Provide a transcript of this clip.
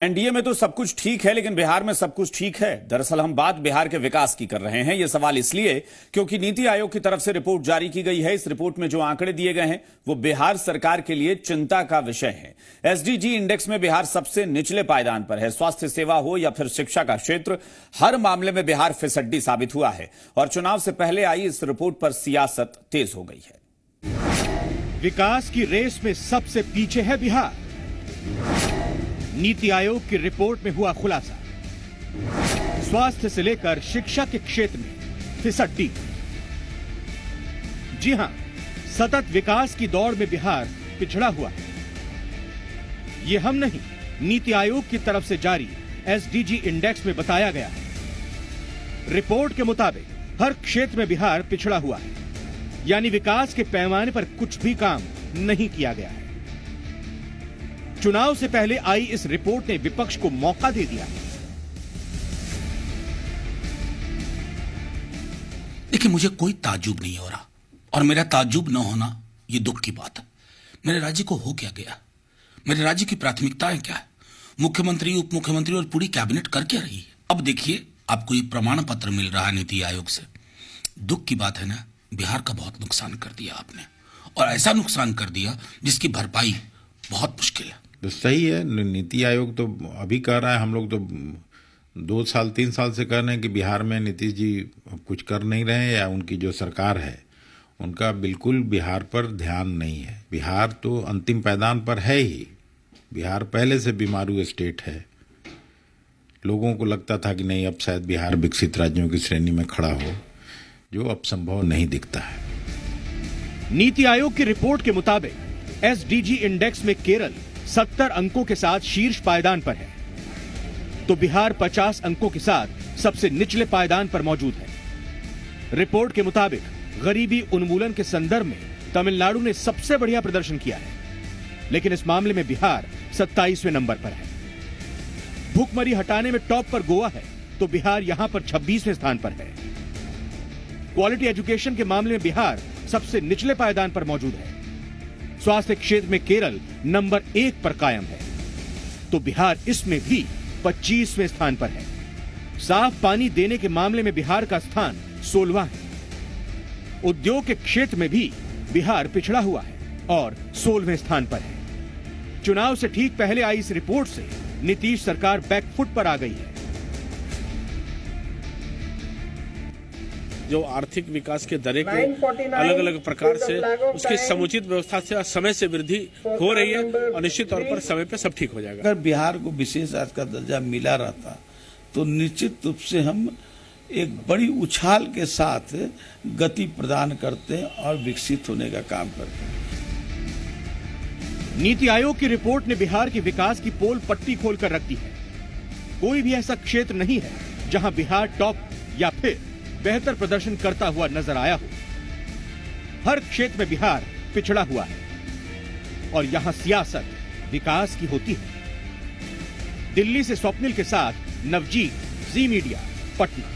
NDA में तो सब कुछ ठीक है, लेकिन बिहार में सब कुछ ठीक है। दरअसल हम बात बिहार के विकास की कर रहे हैं। यह सवाल इसलिए क्योंकि नीति आयोग की तरफ से रिपोर्ट जारी की गई है। इस रिपोर्ट में जो आंकड़े दिए गए हैं वो बिहार सरकार के लिए चिंता का विषय है। एसडीजी इंडेक्स में बिहार सबसे निचले पायदान पर है। स्वास्थ्य सेवा हो या फिर शिक्षा का क्षेत्र, हर मामले में बिहार फिसड्डी साबित हुआ है और चुनाव से पहले आई इस रिपोर्ट पर सियासत तेज हो गई है। विकास की रेस में सबसे पीछे है बिहार। नीति आयोग की रिपोर्ट में हुआ खुलासा। स्वास्थ्य से लेकर शिक्षा के क्षेत्र में फिसड्डी। जी हां, सतत विकास की दौड़ में बिहार पिछड़ा हुआ है। ये हम नहीं, नीति आयोग की तरफ से जारी एसडीजी इंडेक्स में बताया गया है। रिपोर्ट के मुताबिक हर क्षेत्र में बिहार पिछड़ा हुआ है, यानी विकास के पैमाने पर कुछ भी काम नहीं किया गया है। चुनाव से पहले आई इस रिपोर्ट ने विपक्ष को मौका दे दिया। देखिए, मुझे कोई ताज्जुब नहीं हो रहा और मेरा ताज्जुब न होना ये दुख की बात है। मेरे राज्य को हो क्या गया? मेरे राज्य की प्राथमिकताएं क्या है? मुख्यमंत्री, उप मुख्यमंत्री और पूरी कैबिनेट कर क्या रही है? अब देखिए, आपको ये प्रमाण पत्र मिल रहा है नीति आयोग से। दुख की बात है ना, बिहार का बहुत नुकसान कर दिया आपने, और ऐसा नुकसान कर दिया जिसकी भरपाई बहुत मुश्किल है। तो सही है, नीति आयोग तो अभी कह रहा है, हम लोग तो 2 साल 3 साल से कह रहे हैं कि बिहार में नीतीश जी कुछ कर नहीं रहे हैं, या उनकी जो सरकार है उनका बिल्कुल बिहार पर ध्यान नहीं है। बिहार तो अंतिम पायदान पर है ही। बिहार पहले से बीमारू स्टेट है। लोगों को लगता था कि नहीं, अब शायद बिहार विकसित राज्यों की श्रेणी में खड़ा हो, जो अब संभव नहीं दिखता है। नीति आयोग की रिपोर्ट के मुताबिक एसडीजी इंडेक्स में केरल 70 अंकों के साथ शीर्ष पायदान पर है, तो बिहार 50 अंकों के साथ सबसे निचले पायदान पर मौजूद है। रिपोर्ट के मुताबिक गरीबी उन्मूलन के संदर्भ में तमिलनाडु ने सबसे बढ़िया प्रदर्शन किया है, लेकिन इस मामले में बिहार 27वें नंबर पर है। भूखमरी हटाने में टॉप पर गोवा है, तो बिहार यहां पर 26वें स्थान पर है। क्वालिटी एजुकेशन के मामले में बिहार सबसे निचले पायदान पर मौजूद है। स्वास्थ्य क्षेत्र में केरल नंबर 1 पर कायम है, तो बिहार इसमें भी 25वें स्थान पर है। साफ पानी देने के मामले में बिहार का स्थान 16वां है। उद्योग के क्षेत्र में भी बिहार पिछड़ा हुआ है और 16वें स्थान पर है। चुनाव से ठीक पहले आई इस रिपोर्ट से नीतीश सरकार बैकफुट पर आ गई है। जो आर्थिक विकास के दरें को अलग अलग प्रकार से उसकी समुचित व्यवस्था से समय से वृद्धि हो रही है और निश्चित तौर पर समय पे सब ठीक हो जाएगा। अगर बिहार को विशेष राज्य का दर्जा मिला रहता तो निश्चित रूप से हम एक बड़ी उछाल के साथ गति प्रदान करते और विकसित होने का काम करते। नीति आयोग की रिपोर्ट ने बिहार के विकास की पोल पट्टी खोलकर रख दी है। कोई भी ऐसा क्षेत्र नहीं है जहां बिहार टॉप या फिर बेहतर प्रदर्शन करता हुआ नजर आया हो। हर क्षेत्र में बिहार पिछड़ा हुआ है और यहां सियासत विकास की होती है। दिल्ली से स्वप्निल के साथ नवजीत, जी मीडिया, पटना।